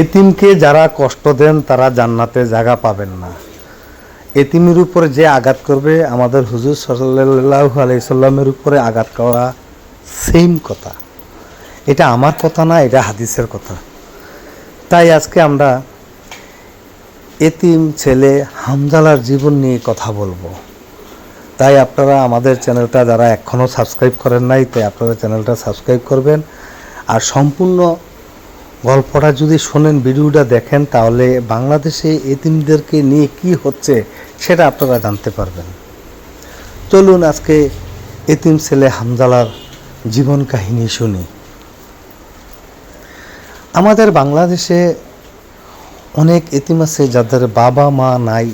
এতিমকে যারা কষ্ট দেন তারা জান্নাতে জায়গা পাবেন না। এতিমের উপরে যে আঘাত করবে আমাদের হুজুর সাল্লাল্লাহু আলাইহি সাল্লামের উপরে আঘাত করা সেম কথা। এটা আমার কথা না, এটা হাদিসের কথা। তাই আজকে আমরা এতিম ছেলে হামজালার জীবন নিয়ে কথা বলবো। তাই আপনারা আমাদের চ্যানেলটা যারা এখনও সাবস্ক্রাইব করেন নাই, তাই আপনারা চ্যানেলটা সাবস্ক্রাইব করবেন। আর সম্পূর্ণ গল্পটা যদি শোনেন, ভিডিওটা দেখেন, তাহলে বাংলাদেশে এতিমদেরকে নিয়ে কি হচ্ছে সেটা আপনারা জানতে পারবেন। চলুন আজকে এতিম ছেলে হামজালার জীবন কাহিনী শুনি। আমাদের বাংলাদেশে অনেক এতিম আছে যাদের বাবা মা নাই,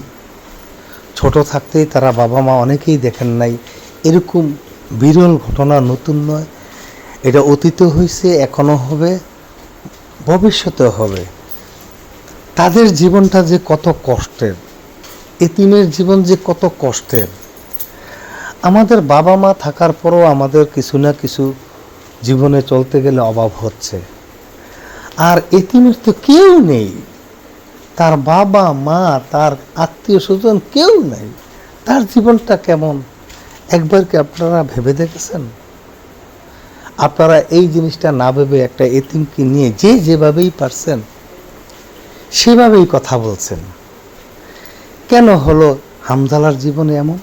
ছোট থাকতেই তারা বাবা মা অনেকেই দেখেন নাই। এরকম বিরল ঘটনা নতুন নয়, এটা অতীতে হয়েছে, এখনও হবে, ভবিষ্যতে হবে। তাদের জীবনটা যে কত কষ্টের, এতিমের জীবন যে কত কষ্টের। আমাদের বাবা মা থাকার পরও আমাদের কিছু না কিছু জীবনে চলতে গেলে অভাব হচ্ছে। আর এতিমের তো কেউ নেই, তার বাবা মা তার আত্মীয় স্বজন কেউ নেই। তার জীবনটা কেমন একবার কি আপনারা ভেবে দেখেছেন? আপনারা এই জিনিসটা না ভেবে একটা এতিমকে নিয়ে যে যেভাবেই পারছেন সেভাবেই কথা বলছেন। কেন হলো হামজালার জীবনে এমন?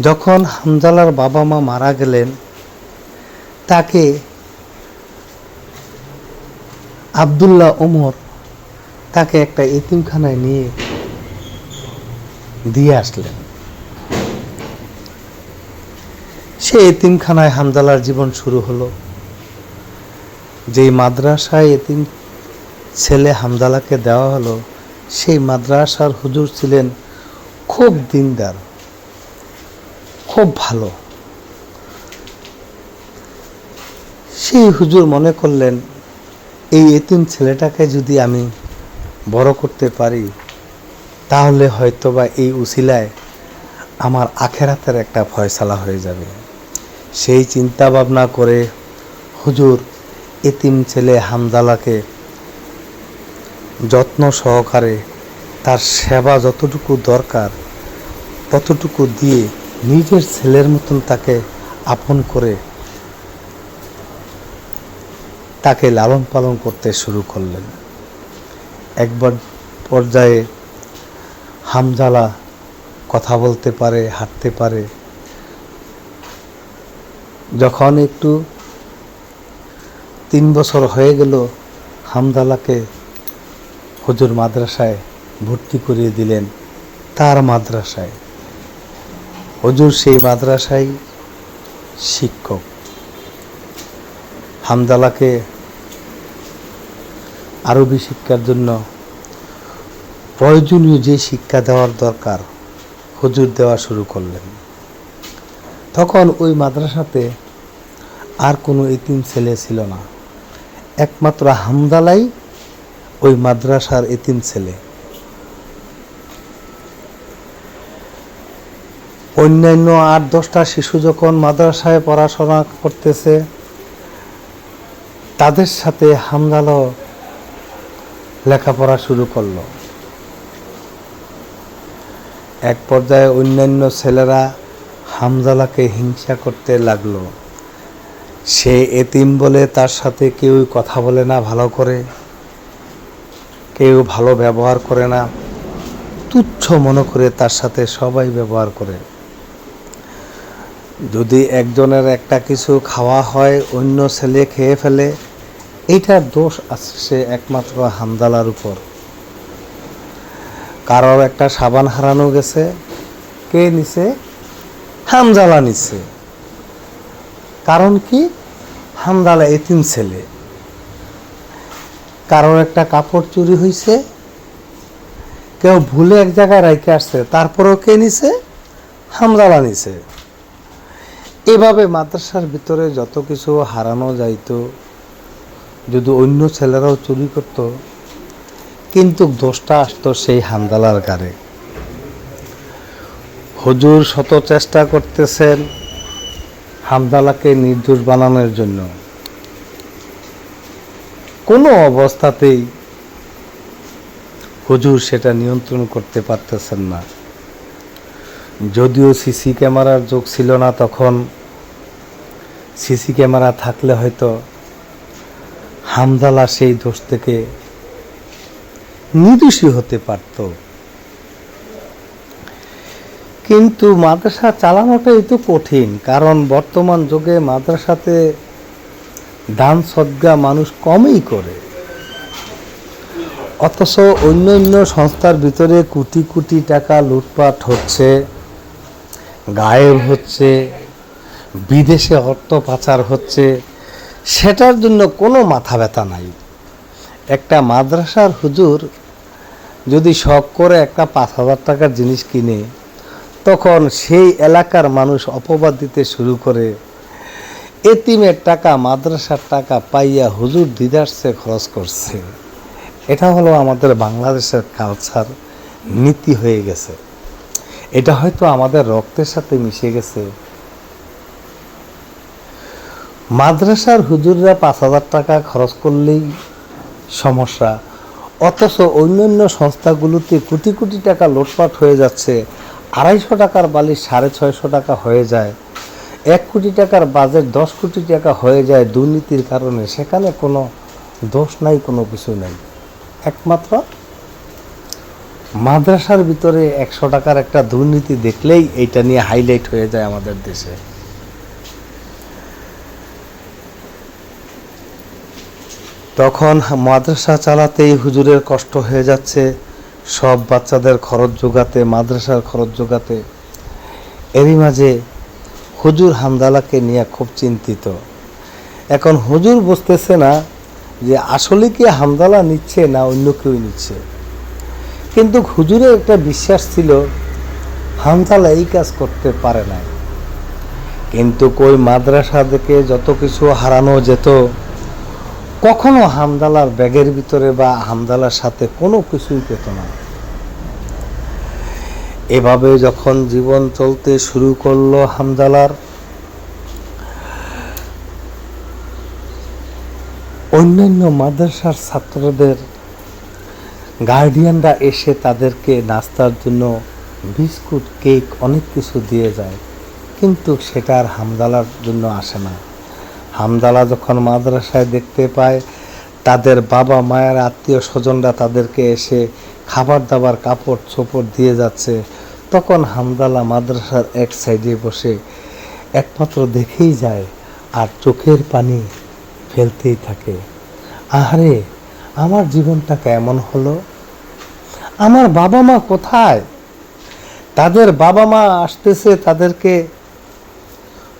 যখন হামজালার বাবা মা মারা গেলেন, তাকে আব্দুল্লাহ ওমর তাকে একটা এতিমখানায় নিয়ে দিয়ে আসলেন। সেই এতিমখানায় হামজালার জীবন শুরু হলো। যেই মাদ্রাসায় এতিম ছেলে হামজালাকে দেওয়া হলো, সেই মাদ্রাসার হুজুর ছিলেন খুব দিনদার, খুব ভালো। সেই হুজুর মনে করলেন, এই এতিম ছেলেটাকে যদি আমি বড় করতে পারি, তাহলে হয়তোবা এই উসিলায় আমার আখেরাতের একটা ফয়সালা হয়ে যাবে। সেই চিন্তা ভাবনা করে হুজুর এতিম ছেলে হামজালাকে যত্ন সহকারে তার সেবা যতটুকু দরকার ততটুকু দিয়ে নিজের ছেলের মতন তাকে আপন করে তাকে লালন পালন করতে শুরু করলেন। একবার পর্যায়ে হামজালা কথা বলতে পারে, হাঁটতে পারে। যখন একটু 3 বছর হয়ে গেল, হামজালাকে হুজুর মাদ্রাসায় ভর্তি করিয়ে দিলেন, তার মাদ্রাসায়। হুজুর সেই মাদ্রাসায় শিক্ষক। হামজালাকে আরবি শিক্ষার জন্য প্রয়োজনীয় যে শিক্ষা দেওয়ার দরকার হুজুর দেওয়া শুরু করলেন। তখন ওই মাদ্রাসাতে আর কোনো এতিম ছেলে ছিল না, একমাত্র হামজালাই ওই মাদ্রাসার এতিম ছেলে। অন্যান্য 8-10টা শিশু যখন মাদ্রাসায় পড়াশোনা করতেছে, তাদের সাথে হামজালাও লেখাপড়া শুরু করলো। এক পর্যায়ে অন্যান্য ছেলেরা হামজালাকে হিংসা করতে লাগলো। সে এতিম বলে তার সাথে কেউ কথা বলে না ভালো করে, কেউ ভালো ব্যবহার করে না, তুচ্ছ মনে করে তার সাথে সবাই ব্যবহার করে। যদি একজনের একটা কিছু খাওয়া হয়, অন্য ছেলে খেয়ে ফেলে, এইটার দোষ আসছে একমাত্র হামজালার উপর। কারোর একটা সাবান হারানো গেছে, কে নিছে? হামজালা নিছে। কারণ কি? হামজালা এতিম ছেলে। কারোর একটা কাপড় চুরি হয়েছে, কেউ ভুলে এক জায়গায় রাইখে আসছে, তারপরেও কে নিছে? হামজালা নিছে। এভাবে মাদ্রাসার ভিতরে যত কিছু হারানো যাইতো, যদি অন্য ছেলেরাও চুরি করত, কিন্তু দোষটা আসতো সেই হামজালার ঘাড়ে। হুজুর শত চেষ্টা করতেছেন হামজালাকে নির্দোষ বানানোর জন্য, কোনো অবস্থাতেই হুজুর সেটা নিয়ন্ত্রণ করতে পারতেছেন না। যদিও সিসি ক্যামেরার যুগ ছিল না তখন, সিসি ক্যামেরা থাকলে হয়তো হামদালা সেই দোষ থেকে নির্দোষী হতে পারত। কিন্তু মাদ্রাসা চালানোটাই তো কঠিন, কারণ বর্তমান যুগে মাদ্রাসাতে দান সদ্গা মানুষ কমই করে, অথচ অন্য সংস্থার ভিতরে কোটি কোটি টাকা লুটপাট হচ্ছে, গায়েব হচ্ছে, বিদেশে অর্থ পাচার হচ্ছে, সেটার জন্য কোনো মাথা ব্যথা নাই। একটা মাদ্রাসার হুজুর যদি শখ করে একটা 5,000 টাকার জিনিস কিনে, তখন সেই এলাকার মানুষ অপবাদ দিতে শুরু করে, এতিমের টাকা মাদ্রাসার টাকা পাইয়া হুজুর দিদারসে খরচ করছে। এটা হলো আমাদের বাংলাদেশের কালচার, নীতি হয়ে গেছে। এটা হয়তো আমাদের রক্তের সাথে মিশে গেছে। মাদ্রাসার হুজুররা 5,000 টাকা খরচ করলেই সমস্যা, অথচ অন্যান্য সংস্থাগুলোতে কোটি কোটি টাকা লুটপাট হয়ে যাচ্ছে। 250 টাকার বালি 650 টাকা হয়ে যায়, 1 কোটি টাকার বাজেট 10 কোটি টাকা হয়ে যায় দুর্নীতির কারণে। সেখানে কোনো দোষ নাই, কোনো কিছু নাই, একমাত্র মাদ্রাসার ভিতরে 100 টাকার একটা দুর্নীতি দেখলেই এইটা নিয়ে হাইলাইট হয়ে যায় আমাদের দেশে। তখন মাদ্রাসা চালাতেই হুজুরের কষ্ট হয়ে যাচ্ছে, সব বাচ্চাদের খরচ জোগাতে, মাদ্রাসার খরচ জোগাতে। এরই মাঝে হুজুর হামদালাকে নিয়ে খুব চিন্তিত। এখন হুজুর বুঝতেছে না যে আসলে কি হামদালা নিচ্ছে না অন্য কেউ নিচ্ছে। কিন্তু হুজুরের একটা বিশ্বাস ছিল হামদালা এই কাজ করতে পারে না। কিন্তু কই মাদ্রাসা থেকে যত কিছু হারানো যেত, কখনো হামদালার ব্যাগের ভিতরে বা হামদালার সাথে কোনো কিছুই পেত না। এভাবে যখন জীবন চলতে শুরু করলো হামদালার, অন্যান্য মাদ্রাসার ছাত্রদের গার্ডিয়ানরা এসে তাদেরকে নাস্তার জন্য বিস্কুট, কেক, অনেক কিছু দিয়ে যায়, কিন্তু সেটা আর হামদালার জন্য আসে না। হামদালা যখন মাদ্রাসায় দেখতে পায় তাদের বাবা মায়ের আত্মীয় স্বজনরা তাদেরকে এসে খাবার দাবার, কাপড় চোপড় দিয়ে যাচ্ছে, তখন হামদালা মাদ্রাসার এক সাইডে বসে একমাত্র দেখেই যায় আর চোখের পানি ফেলতেই থাকে। আহারে, আমার জীবনটা কেমন হলো, আমার বাবা মা কোথায়? তাদের বাবা মা আসতেছে, তাদেরকে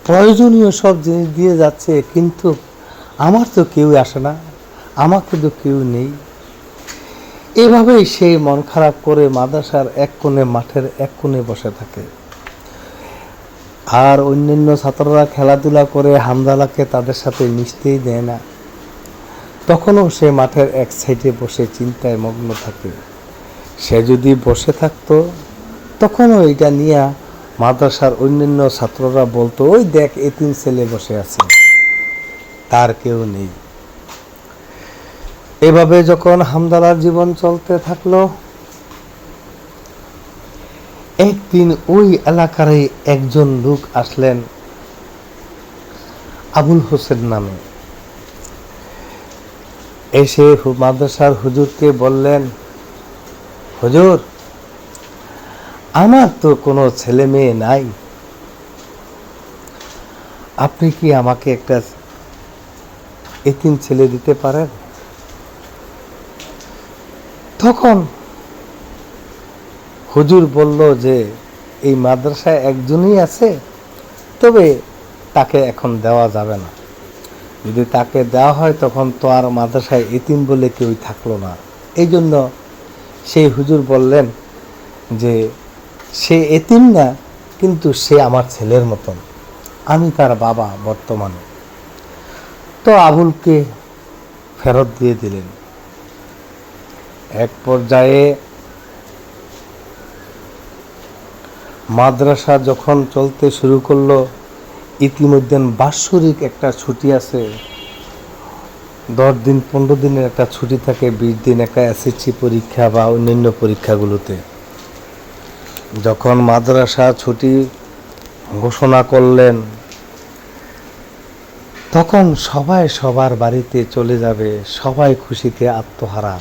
প্রয়োজনীয় সব জিনিস দিয়ে যাচ্ছে, কিন্তু আমার তো কেউ আসে না, আমাকে তো কেউ নেই। এভাবেই সে মন খারাপ করে মাদ্রাসার এক কোণে, মাঠের এক কোণে বসে থাকে। আর অন্যান্য ছাত্ররা খেলাধুলা করে হামদালাকে তাদের সাথে মিশতেই দেয় না। তখনও সে মাঠের এক সাইডে বসে চিন্তায় মগ্ন থাকে। সে যদি বসে থাকতো, তখনও এটা নিয়ে মাদ্রাসার অন্যান্য ছাত্ররা বলতো, ওই দেখ এতিম ছেলে বসে আছে, তার কেউ নেই। এভাবে যখন হামদালার জীবন চলতে থাকলো, একদিন ওই এলাকারই একজন লোক আসলেন আবুল হোসেন নামে। এসে মাদ্রাসার হুজুরকে বললেন, হুজুর, আমার তো কোনো ছেলে মেয়ে নাই, আপনি কি আমাকে একটা এতিম ছেলে দিতে পারেন? তখন হুজুর বলল যে এই মাদ্রাসায় একজনই আছে, তবে তাকে এখন দেওয়া যাবে না। যদি তাকে দেওয়া হয় তখন তো আর মাদ্রাসায় এতিম বলে কেউই থাকলো না। এই জন্য সেই হুজুর বললেন যে সে এতিম না, কিন্তু সে আমার ছেলের মতন, আমি তার বাবা বর্তমানে। তো আবুলকে ফেরত দিয়ে দিলেন। এক পর্যায়ে মাদ্রাসা যখন চলতে শুরু করলো, ইতিমধ্যে বাৎসরিক একটা ছুটি আছে, 10 দিন 15 দিনের একটা ছুটি থাকে, 20 দিন একটা এসএসসি পরীক্ষা বা অন্যান্য পরীক্ষাগুলোতে। যখন মাদ্রাসা ছুটি ঘোষণা করলেন, তখন সবাই সবার বাড়িতে চলে যাবে, সবাই খুশিতে আত্মহারা।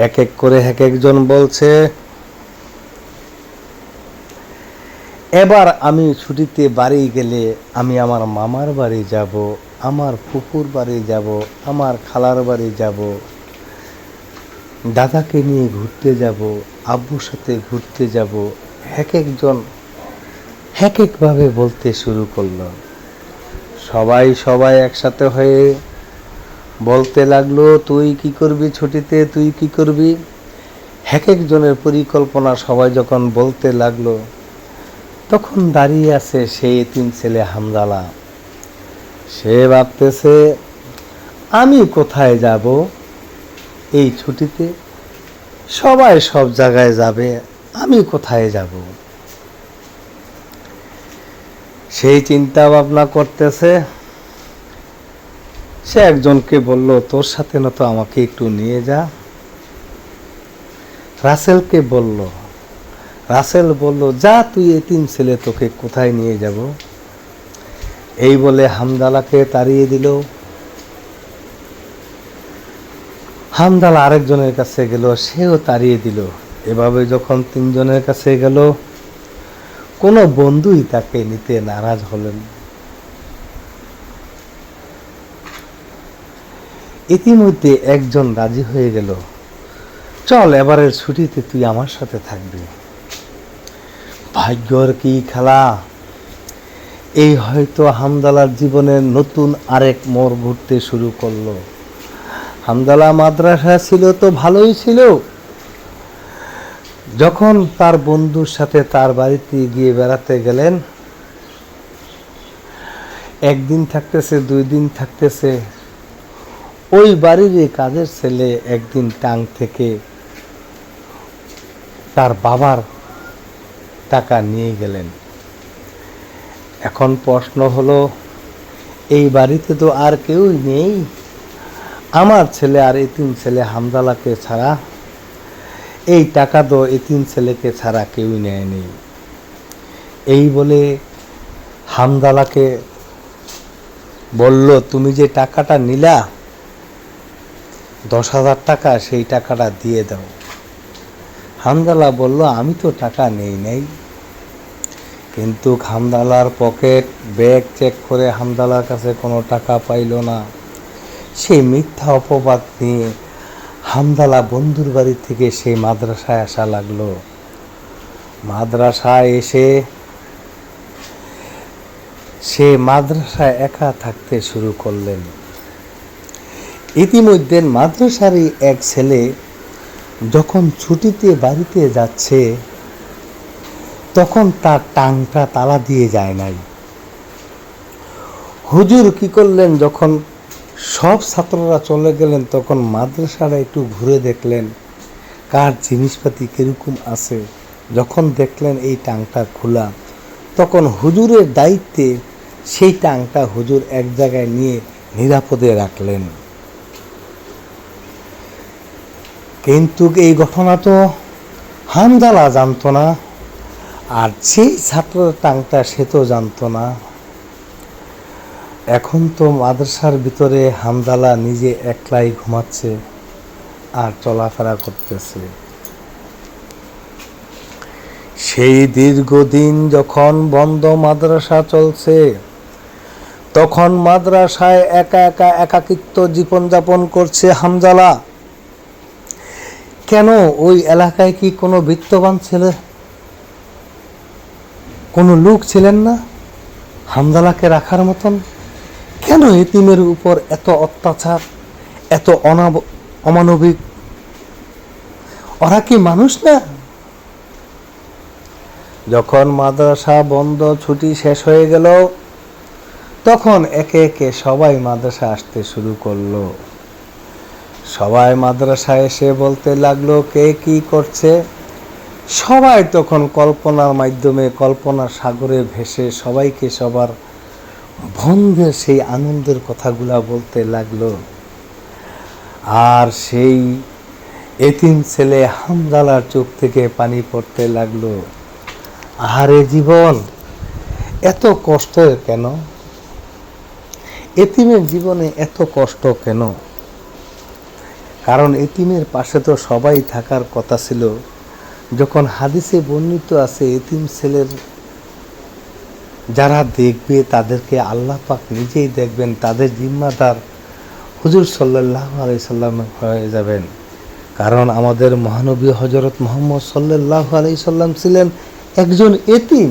এক এক করে এক একজন বলছে, এবার আমি ছুটিতে বাড়ি গেলে আমি আমার মামার বাড়ি যাব, আমার ফুপুর বাড়ি যাব, আমার খালার বাড়ি যাব, দাদাকে নিয়ে ঘুরতে যাব, আব্বুর সাথে ঘুরতে যাব। এক একজন এক একভাবে বলতে শুরু করলো। সবাই একসাথে হয়ে বলতে লাগলো, তুই কি করবি ছুটিতে, তুই কি করবি। এক একজনের পরিকল্পনা সবাই যখন বলতে লাগলো, তখন দাঁড়িয়ে আছে সেই এতিম ছেলে হামজালা। সে ভাবতেছে, আমি কোথায় যাব এই ছুটিতে? সবাই সব জায়গায় যাবে, আমি কোথায় যাব? সেই চিন্তা ভাবনা করতেছে। সে একজনকে বলল, তোর সাথে না তো আমাকে একটু নিয়ে যা। রাসেলকে বলল, রাসেল বলল, যা তুই এতিম ছেলে, তোকে কোথায় নিয়ে যাব। এই বলে হামদালাকে তাড়িয়ে দিল। হামদালা আরেকজনের কাছে গেল, সেও তাড়িয়ে দিল। এভাবে যখন 3 জনের কাছে গেল, কোনো বন্ধুই তাকে নিতে নারাজ হলেন। ইতিমধ্যে একজন রাজি হয়ে গেল, চল এবারের ছুটিতে তুই আমার সাথে থাকবি। ভাগ্যর কি খেলা! এই হয়তো হামদালার জীবনের নতুন আরেক মোড় ঘুরতে শুরু করলো। হামদালা মাদ্রাসা ছিল তো ভালোই ছিল। যখন তার বন্ধুর সাথে তার বাড়িতে গিয়ে বেড়াতে গেলেন, একদিন থাকতেছে, 2 দিন থাকতেছে, ওই বাড়ির কাজের ছেলে একদিন টাং থেকে তার বাবার টাকা নিয়ে গেলেন। এখন প্রশ্ন হলো, এই বাড়িতে তো আর কেউই নেই, আমার ছেলে আর এতিম ছেলে হামদালাকে ছাড়া, এই টাকা তো এতিম ছেলেকে ছাড়া কেউই নেয়নি। এই বলে হামদালাকে বলল, তুমি যে টাকাটা নিলা 10,000 টাকা, সেই টাকাটা দিয়ে দাও। হামদালা বলল, আমি তো টাকা নেই নাই। কিন্তু হামদালার পকেট ব্যাগ চেক করে হামদালার কাছে কোনো টাকা পাইল না। সেই মিথ্যা অপবাদ নিয়ে হামদালা বন্ধুর বাড়ি থেকে সেই মাদ্রাসায় আসা লাগলো। মাদ্রাসায় এসে সে মাদ্রাসায় একা থাকতে শুরু করলেন। ইতিমধ্যে মাদ্রাসারই এক ছেলে যখন ছুটিতে বাড়িতে যাচ্ছে, তখন তার টাংটা তালা দিয়ে যায় নাই। হুজুর কি করলেন, যখন সব ছাত্ররা চলে গেলেন, তখন মাদ্রাসাটা একটু ঘুরে দেখলেন কার জিনিসপাতি কিরকম আছে। যখন দেখলেন এই টাংটা খোলা, তখন হুজুরের দায়িত্বে সেই টাংটা হুজুর এক জায়গায় নিয়ে নিরাপদে রাখলেন। কিন্তু এই ঘটনা তো হামদালা জানতো না, আর সেই ছাত্রের টাংটা সে তো জানতো না। এখন তো মাদ্রাসার ভিতরে হামদালা নিজে একলাই ঘুমাচ্ছে আর চলাফেরা করতেছে। সেই দীর্ঘদিন যখন বন্ধ মাদ্রাসা চলছে, তখন মাদ্রাসায় একা একা একাকিত্ব জীবনযাপন করছে হামদালা। কেন ওই এলাকায় কি কোনো বিত্তবান ছেলে, কোনো লোক ছিলেন না হামদালাকে রাখার মতন? কেন এতিমের উপর এত অত্যাচার, এত অমানবিক? ওরা কি মানুষ না? যখন মাদ্রাসা বন্ধ, ছুটি শেষ হয়ে গেল, তখন একে একে সবাই মাদ্রাসা আসতে শুরু করলো। সবাই মাদ্রাসায় এসে বলতে লাগলো, কে কি করছে। সবাই তখন কল্পনার মাধ্যমে, কল্পনার সাগরে ভেসে সবাইকে সবার বন্ধের সেই আনন্দের কথাগুলা বলতে লাগলো। আর সেই এতিম ছেলে হামজালার চোখ থেকে পানি পড়তে লাগলো। আহারে জীবন, এত কষ্ট কেন? এতিমের জীবনে এত কষ্ট কেন? কারণ এতিমের পাশে তো সবাই থাকার কথা ছিল। যখন হাদিসে বর্ণিত আছে এতিম ছেলের যারা দেখবে তাদেরকে আল্লাহ পাক নিজেই দেখবেন, তাদের জিম্মাদার হুজুর সাল্লাল্লাহু আলাইহি সাল্লাম হয়ে যাবেন। কারণ আমাদের মহানবী হযরত মুহাম্মদ সাল্লাল্লাহু আলাইহি সাল্লাম ছিলেন একজন এতিম।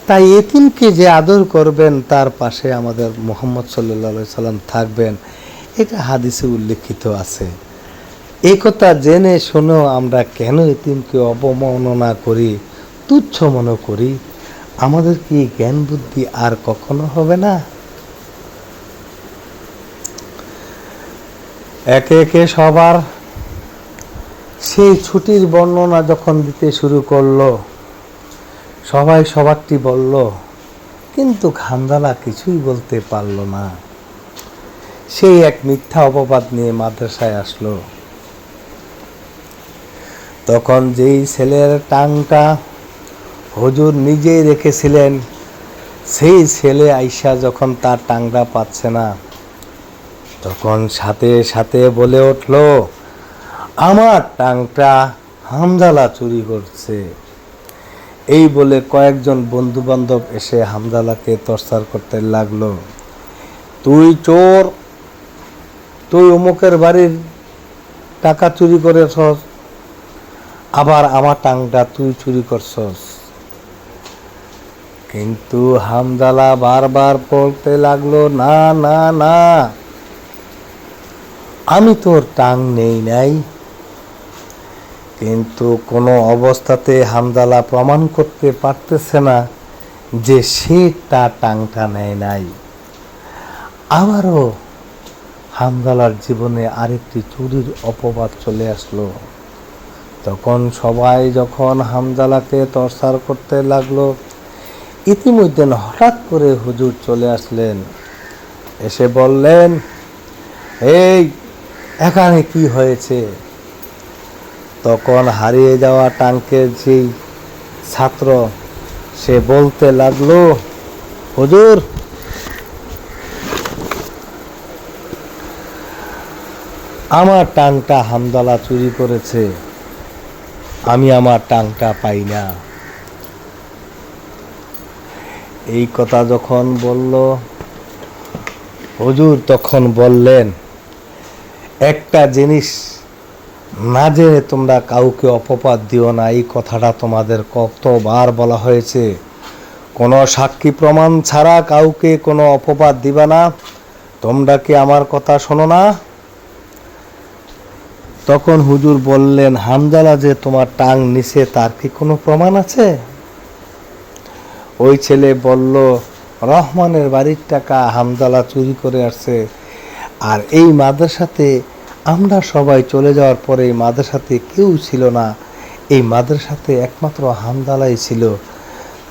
তাই এতিমকে যে আদর করবেন তার পাশে আমাদের মুহাম্মদ সাল্লাল্লাহু আলাইহি সাল্লাম থাকবেন, এটা হাদিসে উল্লেখিত আছে। এই কথা জেনে শুনেও আমরা কেন এতিমকে অবমাননা করি, তুচ্ছ মনে করি? আমাদের কি জ্ঞান বুদ্ধি আর কখনো হবে না? একে একে সবার সেই ছুটির বর্ণনা যখন দিতে শুরু করলো, সবাই সবারটি বলল, কিন্তু হামজালা কিছুই বলতে পারল না। সেই এক মিথ্যা অপবাদ নিয়ে মাদ্রাসায় আসলো। তখন যেই ছেলের টাংটা হুজুর নিজেই রেখেছিলেন, সেই ছেলে আইসা যখন তার টাংটা পাচ্ছে না, তখন সাথে সাথে বলে উঠল, আমার টাংটা হামজালা চুরি করছে। এই বলে কয়েকজন বন্ধু বান্ধব এসে হামজালাকে টর্চার করতে লাগলো। তুই চোর, তুই অমুকের বাড়ির টাকা চুরি করেছস, আবার আমার টাংটা তুই চুরি করছস। কিন্তু হামজালা বারবার বলতে লাগলো, না না না, আমি তোর টাং নেই নাই। কিন্তু কোনো অবস্থাতে হামজালা প্রমাণ করতে পারতেছে না যে সে তার টাংটা নেয় নাই। আবারও হামজালার জীবনে আরেকটি চুরির অপবাদ চলে আসলো। তখন সবাই যখন হামজালাকে টর্চার করতে লাগলো, ইতিমধ্যে হঠাৎ করে হুজুর চলে আসলেন। এসে বললেন, এই এখানে কি হয়েছে? তখন হারিয়ে যাওয়া টাঙ্কের যেই ছাত্র, সে বলতে লাগলো, হুজুর, আমার টাংটা হামজালা চুরি করেছে, আমি আমার টাংটা পাই না। এই কথা যখন বলল, হুজুর তখন বললেন, একটা জিনিস না জেনে তোমরা কাউকে অপবাদ দিও না। এই কথাটা তোমাদের কতবার বলা হয়েছে। কোনো সাক্ষী প্রমাণ ছাড়া কাউকে কোনো অপবাদ দিবা না। তোমরা কি আমার কথা শোনো না? তখন হুজুর বললেন, হামজালা যে তোমার টাং নিছে তার কি কোনো প্রমাণ আছে? ওই ছেলে বলল, রহমানের বাড়ির টাকা হামজালা চুরি করে আসছে। আর এই মাদ্রাসাতে আমরা সবাই চলে যাওয়ার পরে এই মাদ্রাসাতে কেউ ছিল না, এই মাদ্রাসাতে একমাত্র হামজালাই ছিল।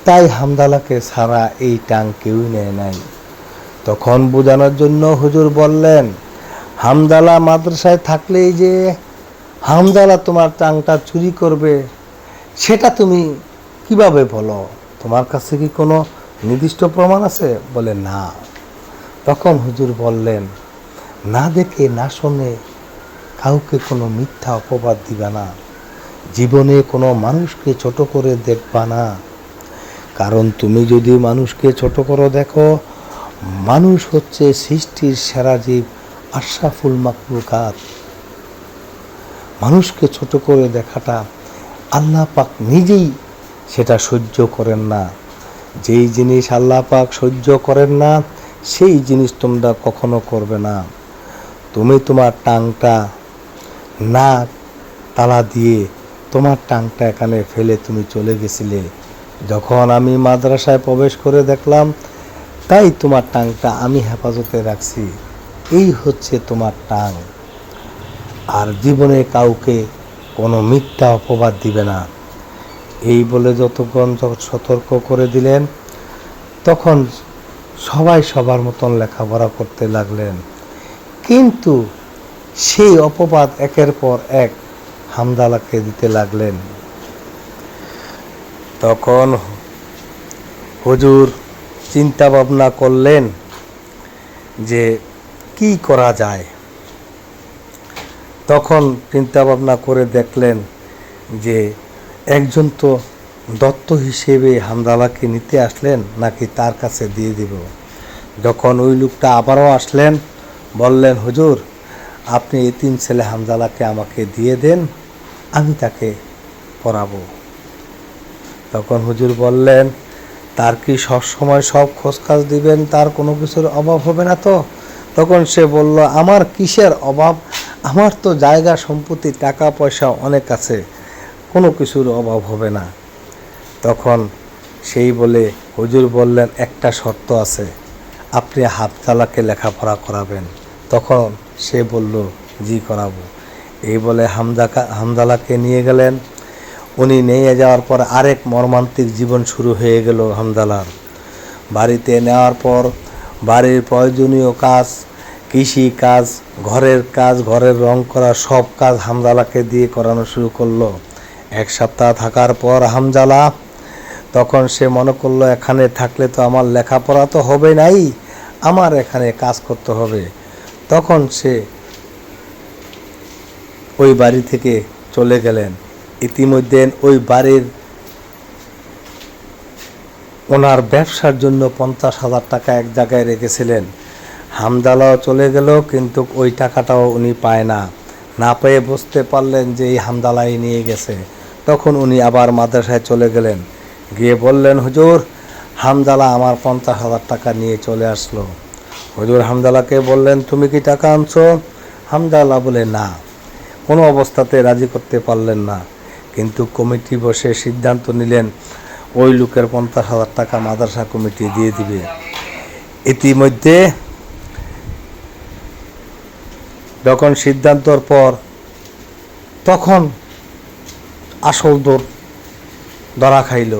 তাই হামজালাকে ছাড়া এই টাং কেউই নেয় নাই। তখন বোঝানোর জন্য হুজুর বললেন, হামজালা মাদ্রাসায় থাকলেই যে হামজালা তোমার টাংটা চুরি করবে সেটা তুমি কিভাবে বলো? তোমার কাছে কি কোনো নির্দিষ্ট প্রমাণ আছে? বলে না। তখন হুজুর বললেন, না দেখে না শুনে কাউকে কোনো মিথ্যা অপবাদ দিবা না। জীবনে কোনো মানুষকে ছোট করে দেখবা না। কারণ তুমি যদি মানুষকে ছোট করে দেখো, মানুষ হচ্ছে সৃষ্টির সেরা জীব, আশরাফুল মাখলুকাত। মানুষকে ছোট করে দেখাটা আল্লাহ পাক নিজেই সেটা সহ্য করেন না। যেই জিনিস আল্লাহ পাক সহ্য করেন না, সেই জিনিস তোমরা কখনো করবে না। তুমি তোমার টাংটা না তালা দিয়ে তোমার টাংটা এখানে ফেলে তুমি চলে গেছিলে। যখন আমি মাদ্রাসায় প্রবেশ করে দেখলাম, তাই তোমার টাংটা আমি হেফাজতে রাখছি। এই হচ্ছে তোমার টাং। আর জীবনে কাউকে কোনো মিথ্যা অপবাদ দিবে না। এই বলে যতক্ষণ সতর্ক করে দিলেন, তখন সবাই সবার মতন লেখাপড়া করতে লাগলেন। কিন্তু সেই অপবাদ একের পর এক হামদালাকে দিতে লাগলেন। তখন হুজুর চিন্তা ভাবনা করলেন যে কি করা যায়। তখন চিন্তা ভাবনা করে দেখলেন যে একজন তো দত্ত হিসেবে হামদালাকে নিতে আসলেন, নাকি তার কাছে দিয়ে দিব। যখন ওই লোকটা আবারও আসলেন, বললেন, হুজুর আপনি এতিম ছেলে হামদালাকে আমাকে দিয়ে দেন, আমি তাকে পড়াবো। তখন হুজুর বললেন, তার কি সবসময় সব খোঁজকাজ দিবেন, তার কোনো কিছুর অভাব হবে না তো? তখন সে বলল, আমার কিসের অভাব, আমার তো জায়গা সম্পত্তি টাকা পয়সা অনেক আছে, কোনো কিছুর অভাব হবে না। তখন সেই বলে হুজুর বললেন, একটা শর্ত আছে, আপনি হামদালাকে লেখাপড়া করাবেন। তখন সে বলল, জি করাবো। এই বলে হামদালাকে নিয়ে গেলেন। উনি নিয়ে যাওয়ার পর আরেক মর্মান্তিক জীবন শুরু হয়ে গেল হামদালার। বাড়িতে নেওয়ার পর বাড়ির প্রয়োজনীয় কাজ, কৃষি কাজ, ঘরের রং করা সব কাজ হামদালাকে দিয়ে করানো শুরু করলো। এক সপ্তাহ থাকার পর হামদালা তখন সে মনে করলো, এখানে থাকলে তো আমার লেখাপড়া তো হবে নাই, আমার এখানে কাজ করতে হবে। তখন সে ওই বাড়ি থেকে চলে গেলেন। ইতিমধ্যে ওই বাড়ির ওনার ব্যবসার জন্য 50,000 টাকা এক জায়গায় রেখেছিলেন। হামদালাও চলে গেল, কিন্তু ওই টাকাটাও উনি পায় না পেয়ে বুঝতে পারলেন যে এই হামদালাই নিয়ে গেছে। তখন উনি আবার মাদ্রাসায় চলে গেলেন, গিয়ে বললেন, হুজুর হামদালা আমার 50,000 টাকা নিয়ে চলে আসলো। হুজুর হামদালাকে বললেন, তুমি কি টাকা আনছো? হামদালা বলে, না। কোনো অবস্থাতে রাজি করতে পারলেন না, কিন্তু কমিটি বসে সিদ্ধান্ত নিলেন ওই লোকের 50,000 টাকা মাদ্রাসা কমিটি দিয়ে দিবে। ইতিমধ্যে যখন সিদ্ধান্তর পর তখন আসল ধরা খাইল।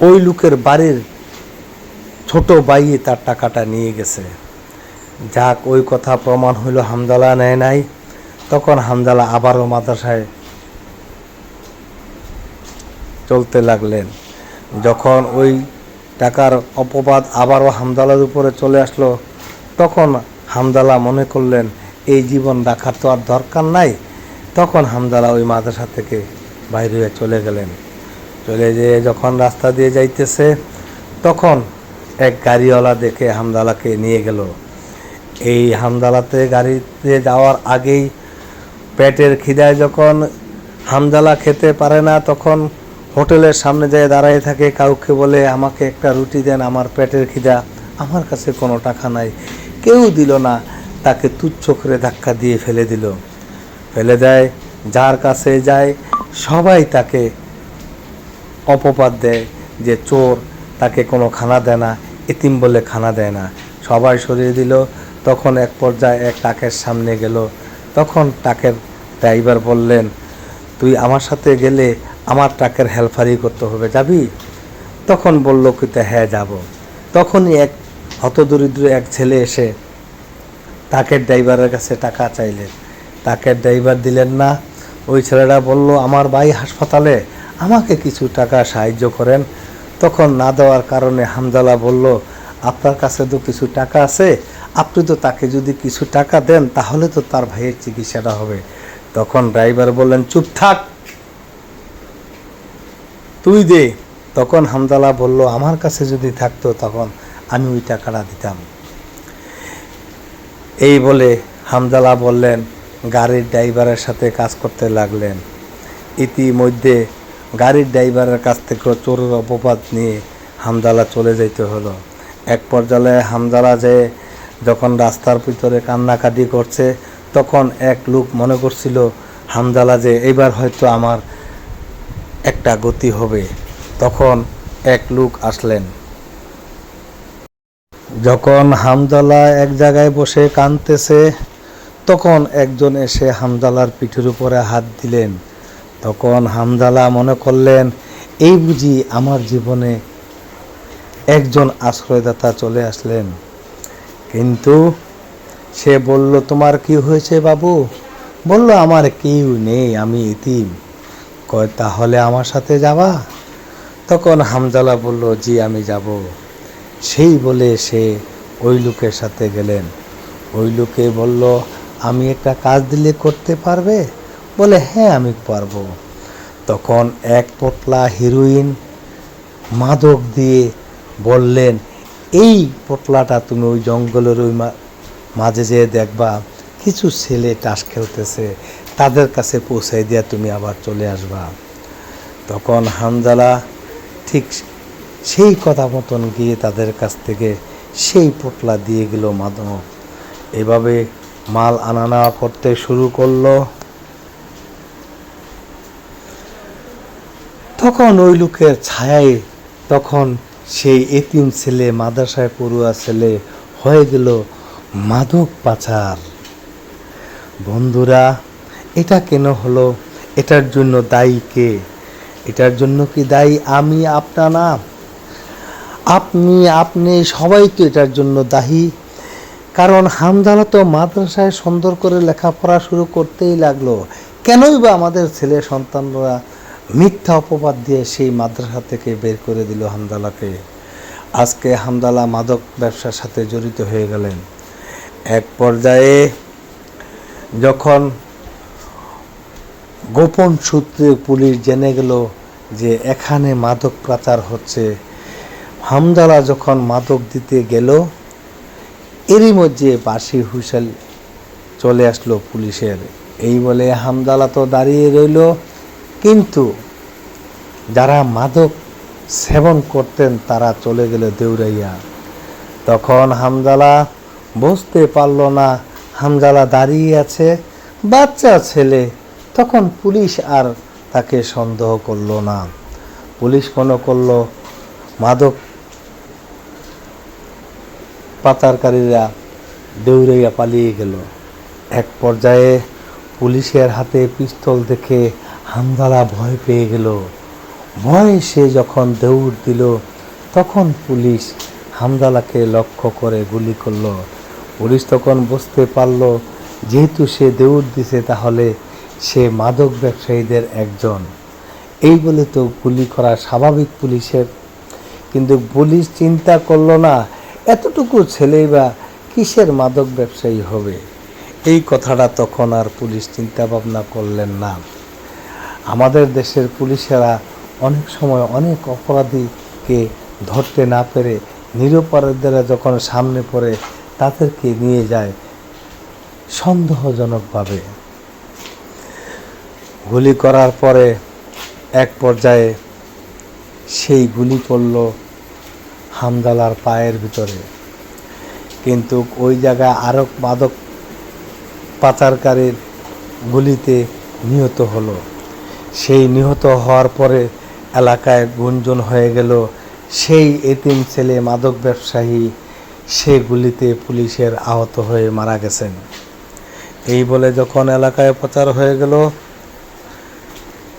ওই লোকের বাড়ির ছোট ভাই তার টাকাটা নিয়ে গেছে। যাক, ওই কথা প্রমাণ হইল হামদালা নেয় নাই। তখন হামদালা আবারও মাদ্রাসায় চলতে লাগলেন। যখন ওই টাকার অপবাদ আবারও হামদালার উপরে চলে আসলো, তখন হামদালা মনে করলেন এই জীবন রাখার তো আর দরকার নাই। তখন হামদালা ওই মাদ্রাসা থেকে বাইরে হয়ে চলে গেলেন। চলে যেয়ে যখন রাস্তা দিয়ে যাইতেছে, তখন এক গাড়িওয়ালা দেখে হামদালাকে নিয়ে গেল। এই হামদালাতে গাড়িতে যাওয়ার আগেই পেটের খিদায় যখন হামদালা খেতে পারে না, তখন হোটেলের সামনে যেয়ে দাঁড়িয়ে থাকে, কাউকে বলে, আমাকে একটা রুটি দেন, আমার পেটের খিদা, আমার কাছে কোনো টাকা নাই। কেউ দিল না, তাকে তুচ্ছ করে ধাক্কা দিয়ে ফেলে দেয়। যার কাছে যায় সবাই তাকে অপবাদ দেয় যে চোর, তাকে কোনো খানা দেয় না, এতিম বলে খানা দেয় না, সবাই সরিয়ে দিল। তখন এক পর্যায়ে এক ট্রাকের সামনে গেল। তখন ট্রাকের ড্রাইভার বললেন, তুই আমার সাথে গেলে আমার ট্রাকের হেল্পারি করতে হবে, যাবি? তখন বলল, কিতা, হ্যাঁ যাব। তখনই এক হতদরিদ্র এক ছেলে এসে ট্রাকের ড্রাইভারের কাছে টাকা চাইলেন। ট্রাকের ড্রাইভার দিলেন না। ওই ছেলেটা বলল, আমার ভাই হাসপাতালে, আমাকে কিছু টাকা সাহায্য করেন। তখন না দেওয়ার কারণে হামদালা বলল, আপনার কাছে তো কিছু টাকা আছে, আপনি তো তাকে যদি কিছু টাকা দেন তাহলে তো তার ভাইয়ের চিকিৎসাটা হবে। তখন ড্রাইভার বললেন, চুপ থাক, তুই দে। তখন হামদালা বলল, আমার কাছে যদি থাকতো তখন আমি ওই টাকাটা দিতাম। এই বলে হামদালা বললেন, গাড়ির ড্রাইভারের সাথে কাজ করতে লাগলেন। ইতিমধ্যে গাড়ির ড্রাইভারের কাছ থেকে চোরের অপবাদ নিয়ে হামদালা চলে যেতে হলো। এক পর্যায়ে হামদালা যে যখন রাস্তার ভিতরে কান্নাকাটি করছে, তখন এক লোক মনে করছিল হামদালা যে এবার হয়তো আমার একটা গতি হবে। তখন এক লোক আসলেন। যখন হামদালা এক জায়গায় বসে কাঁদতেছে, তখন একজন এসে হামদালার পিঠের উপরে হাত দিলেন। তখন হামদালা মনে করলেন, এই বুঝি আমার জীবনে একজন আশ্রয়দাতা চলে আসলেন। কিন্তু সে বলল, তোমার কি হয়েছে বাবু? বলল, আমার কেউ নেই, আমি এতিম। কয়, তাহলে আমার সাথে যাবা? তখন হামজালা বলল, জি আমি যাব। সেই বলে সে ওই লোকের সাথে গেলেন। ওই লোকে বলল, আমি একটা কাজ দিলে করতে পারবে? বলে, হ্যাঁ আমি পারবো। তখন এক পোটলা হিরোইন মাদক দিয়ে বললেন, এই পোটলাটা তুমি ওই জঙ্গলের ওই মাঝে যেয়ে দেখবা কিছু ছেলে তাস খেলতেছে, তাদের কাছে পৌঁছাই দিয়া তুমি আবার চলে আসবা। তখন হামজালা ঠিক সেই কথা মতন গিয়ে তাদের কাছ থেকে সেই পোটলা দিয়ে গেল মাদক। এভাবে মাল আনা নেওয়া করতে শুরু করলো। তখন ওই লোকের ছায়ায় তখন সেই এতিম ছেলে, মাদ্রাসায় পড়ুয়া ছেলে হয়ে গেল মাদক পাচার। বন্ধুরা, এটা কেন হলো? এটার জন্য দায়ী কে? এটার জন্য কি দায়ী আমি, আপনা না? আপনি সবাই তো এটার জন্য দায়ী। কারণ হামজালা তো মাদ্রাসায় সুন্দর করে লেখাপড়া শুরু করতেই লাগলো। কেনই বা আমাদের ছেলে সন্তানরা মিথ্যা অপবাদ দিয়ে সেই মাদ্রাসা থেকে বের করে দিল হামজালাকে। আজকে হামজালা মাদক ব্যবসার সাথে জড়িত হয়ে গেলেন। এক পর্যায়ে যখন গোপন সূত্রে পুলিশ জেনে গেল যে এখানে মাদক পাচার হচ্ছে, হামজালা যখন মাদক দিতে গেল, এরই মধ্যে বাঁশি হুইসেল চলে আসলো পুলিশের। এই বলে হামজালা তো দাঁড়িয়ে রইল, কিন্তু যারা মাদক সেবন করতেন তারা চলে গেল দেউরাইয়া। তখন হামজালা বুঝতে পারল না হামজালা দাঁড়িয়ে আছে, বাচ্চা ছেলে। তখন পুলিশ আর তাকে সন্দেহ করল না। পুলিশ মনে করল মাদক পাচারকারীরা দেউরাইয়া পালিয়ে গেল। এক পর্যায়ে পুলিশের হাতে পিস্তল দেখে হামজালা ভয় পেয়ে গেল। ভয়ে সে যখন দৌড় দিল, তখন পুলিশ হামজালাকে লক্ষ্য করে গুলি করল। পুলিশ তখন বুঝতে পারল যেহেতু সে দৌড় দিছে, তাহলে সে মাদক ব্যবসায়ীদের একজন। এই বলে তো গুলি করা স্বাভাবিক পুলিশের। কিন্তু পুলিশ চিন্তা করল না এতটুকু ছেলেই বা কিসের মাদক ব্যবসায়ী হবে। এই কথাটা তখন আর পুলিশ চিন্তা ভাবনা করলেন না। আমাদের দেশের পুলিশেরা অনেক সময় অনেক অপরাধীকে ধরতে না পেরে নিরপরাধীরা যখন সামনে পড়ে তাদেরকে নিয়ে যায় সন্দেহজনকভাবে। গুলি করার পরে এক পর্যায়ে সেই গুলি পড়ল হামজালার পায়ের ভিতরে, কিন্তু ওই জায়গায় আরও মাদক পাচারকারীর গুলিতে নিহত হলো। সেই নিহত হওয়ার পরে এলাকায় গুঞ্জন হয়ে গেল সেই এতিম ছেলে মাদক ব্যবসায়ী সে গুলিতে পুলিশের আহত হয়ে মারা গেছেন। এই বলে যখন এলাকায় প্রচার হয়ে গেল,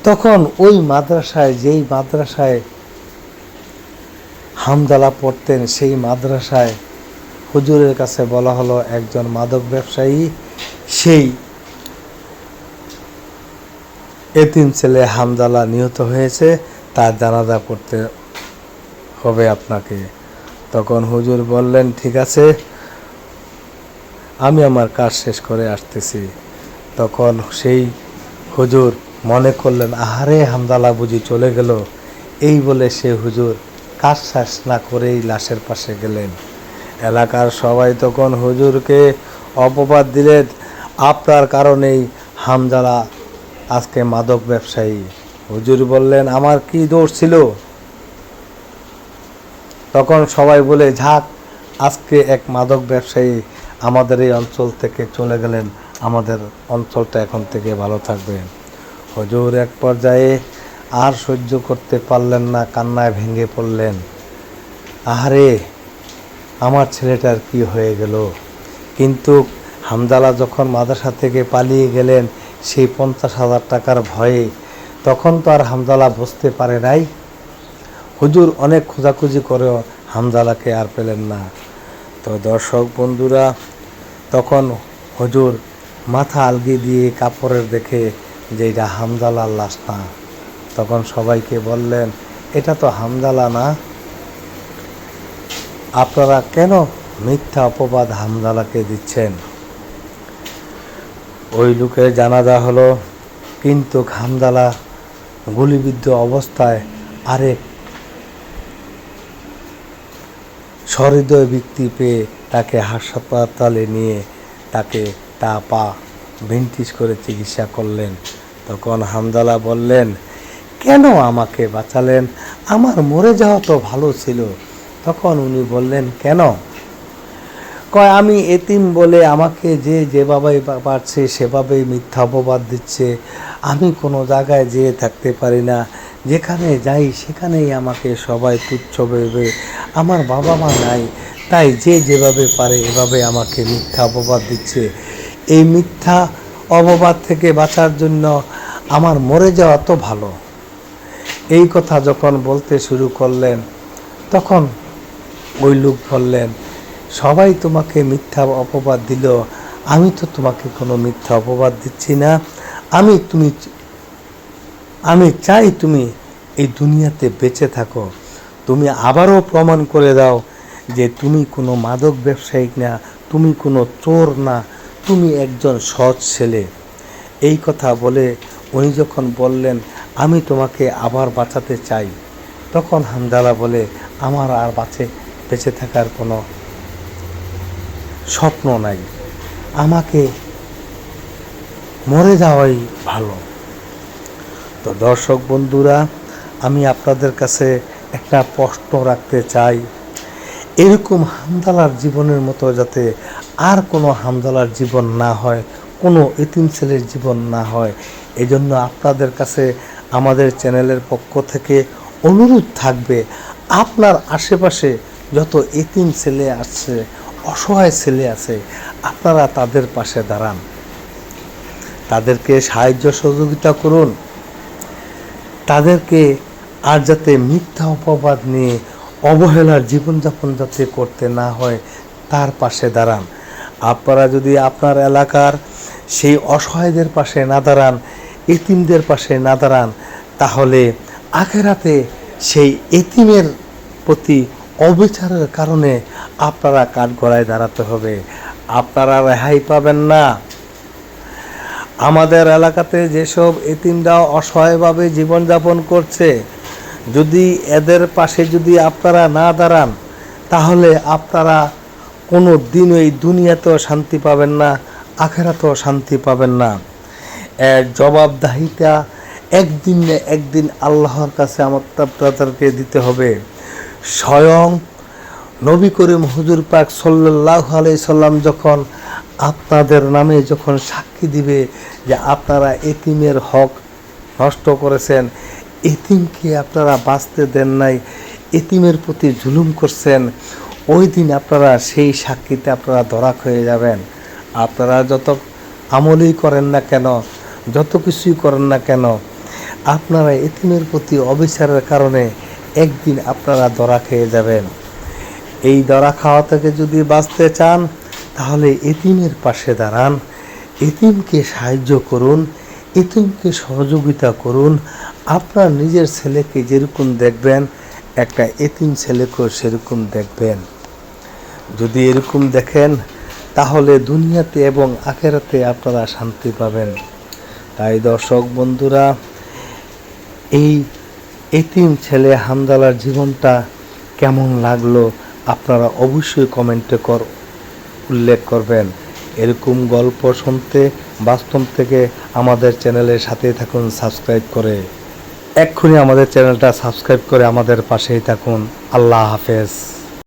তখন ওই মাদ্রাসায়, যেই মাদ্রাসায় হামজালা পড়তেন, সেই মাদ্রাসায় হুজুরের কাছে বলা হলো একজন মাদক ব্যবসায়ী, সেই এতিম ছেলে হামজালা নিহত হয়েছে, তার জানাজা পড়তে হবে আপনাকে। তখন হুজুর বললেন, ঠিক আছে, আমি আমার কাজ শেষ করে আসতেছি। তখন সেই হুজুর মনে করলেন, আহারে হামজালা বুঝি চলে গেল। এই বলে সে হুজুর কাজ শেষ না করেই লাশের পাশে গেলেন। এলাকার সবাই তখন হুজুরকে অপবাদ দিলেন, আপনার কারণেই হামজালা আজকে মাদক ব্যবসায়ী। হুজুর বললেন, আমার কি দোষ ছিল? তখন সবাই বলে, ঝাক, আজকে এক মাদক ব্যবসায়ী আমাদের এই অঞ্চল থেকে চলে গেলেন, আমাদের অঞ্চলটা এখন থেকে ভালো থাকবে। হুজুর এক পর্যায়ে আর সহ্য করতে পারলেন না, কান্নায় ভেঙে পড়লেন। আহারে, আমার ছেলেটার কি হয়ে গেল। কিন্তু হামজালা যখন মাদ্রাসা থেকে পালিয়ে গেলেন সেই 50,000 টাকার ভয়ে, তখন তো আর হামজালা বুঝতে পারে নাই। হুজুর অনেক খোঁজাখুঁজি করেও হামজালাকে আর পেলেন না। তো দর্শক বন্ধুরা, তখন হুজুর মাথা আলগি দিয়ে কাপড়ের দেখে যে এটা হামজালার লাশ না। তখন সবাইকে বললেন, এটা তো হামজালা না, আপনারা কেন মিথ্যা অপবাদ হামজালাকে দিচ্ছেন? ওই লোকের জানাজা হলো, কিন্তু হামজালা গুলিবিদ্ধ অবস্থায় আরেক সহৃদয় ব্যক্তি পেয়ে তাকে হাসপাতালে নিয়ে তাকে পা ভেন্টিস করে চিকিৎসা করলেন। তখন হামজালা বললেন, কেন আমাকে বাঁচালেন? আমার মরে যাওয়া তো ভালো ছিল। তখন উনি বললেন, কেন? কয়, আমি এতিম বলে আমাকে যেভাবে পারছে সেভাবেই মিথ্যা অপবাদ দিচ্ছে। আমি কোনো জায়গায় যেয়ে থাকতে পারি না, যেখানে যাই সেখানেই আমাকে সবাই তুচ্ছ ভেবে, আমার বাবা মা নাই, তাই যেভাবে পারে এভাবে আমাকে মিথ্যা অপবাদ দিচ্ছে। এই মিথ্যা অপবাদ থেকে বাঁচার জন্য আমার মরে যাওয়া তো ভালো। এই কথা যখন বলতে শুরু করলেন, তখন ওই লোক বললেন, সবাই তোমাকে মিথ্যা অপবাদ দিল, আমি তো তোমাকে কোনো মিথ্যা অপবাদ দিচ্ছি না। আমি চাই তুমি এই দুনিয়াতে বেঁচে থাকো। তুমি আবারও প্রমাণ করে দাও যে তুমি কোনো মাদক ব্যবসায়িক না, তুমি কোনো চোর না, তুমি একজন সৎ ছেলে। এই কথা বলে উনি যখন বললেন, আমি তোমাকে আবার বাঁচাতে চাই, তখন হামজালা বলে, আমার আর বেঁচে থাকার কোনো স্বপ্ন নাই, আমাকে মরে যাওয়াই ভালো। তো দর্শক বন্ধুরা, আমি আপনাদের কাছে একটা প্রশ্ন রাখতে চাই, এরকম হামজালার জীবনের মতো যাতে আর কোনো হামজালার জীবন না হয়, কোনো এতিম ছেলের জীবন না হয়, এজন্য আপনাদের কাছে আমাদের চ্যানেলের পক্ষ থেকে অনুরোধ থাকবে, আপনার আশেপাশে যত এতিম ছেলে আছে, অসহায় ছেলে আছে, আপনারা তাদের পাশে দাঁড়ান, তাদেরকে সাহায্য সহযোগিতা করুন, তাদেরকে আর যাতে মিথ্যা অপবাদ নিয়ে অবহেলার জীবনযাপন যাতে করতে না হয় তার পাশে দাঁড়ান। আপনারা যদি আপনার এলাকার সেই অসহায়দের পাশে না দাঁড়ান, এতিমদের পাশে না দাঁড়ান, তাহলে আখেরাতে সেই এতিমের প্রতি অবিচারের কারণে আপনারা কাঠগড়ায় দাঁড়াতে হবে, আপনারা রেহাই পাবেন না। আমাদের এলাকাতে যেসব এতিমরা অসহায়ভাবে জীবনযাপন করছে, যদি এদের পাশে যদি আপনারা না দাঁড়ান, তাহলে আপনারা কোনো দিন এই দুনিয়াতেও শান্তি পাবেন না, আখেরাতেও শান্তি পাবেন না। এর জবাবদাহিতা একদিন না একদিন আল্লাহর কাছে আপনাদেরকে দিতে হবে। স্বয়ং নবী করিম হুজুর পাক সাল্লাল্লাহু আলাইহি সাল্লাম যখন আপনাদের নামে যখন সাক্ষী দিবে যে আপনারা এতিমের হক নষ্ট করেছেন, এতিমকে আপনারা বাঁচতে দেন নাই, এতিমের প্রতি জুলুম করছেন, ওই দিন আপনারা সেই সাক্ষীতে আপনারা ধরা হয়ে যাবেন। আপনারা যত আমলই করেন না কেন, যত কিছুই করেন না কেন, আপনারা এতিমের প্রতি অবিচারের কারণে একদিন আপনারা ধরা খেয়ে যাবেন। এই ধরা খাওয়া থেকে যদি বাঁচতে চান, তাহলে এতিমের পাশে দাঁড়ান, এতিমকে সাহায্য করুন, এতিমকে সহযোগিতা করুন। আপনার নিজের ছেলেকে যেরকম দেখবেন, একটা এতিম ছেলেকেও সেরকম দেখবেন। যদি এরকম দেখেন, তাহলে দুনিয়াতে এবং আখেরাতে আপনারা শান্তি পাবেন। তাই দর্শক বন্ধুরা, এই এতিম ছেলে হামজালার জীবনটা কেমন লাগলো আপনারা অবশ্যই কমেন্টে উল্লেখ করবেন। এরকম গল্প শুনতে বাস্তব থেকে আমাদের চ্যানেলের সাথে থাকুন, সাবস্ক্রাইব করে। এক্ষুনি আমাদের চ্যানেলটা সাবস্ক্রাইব করে আমাদের পাশেই থাকুন। আল্লাহ হাফেজ।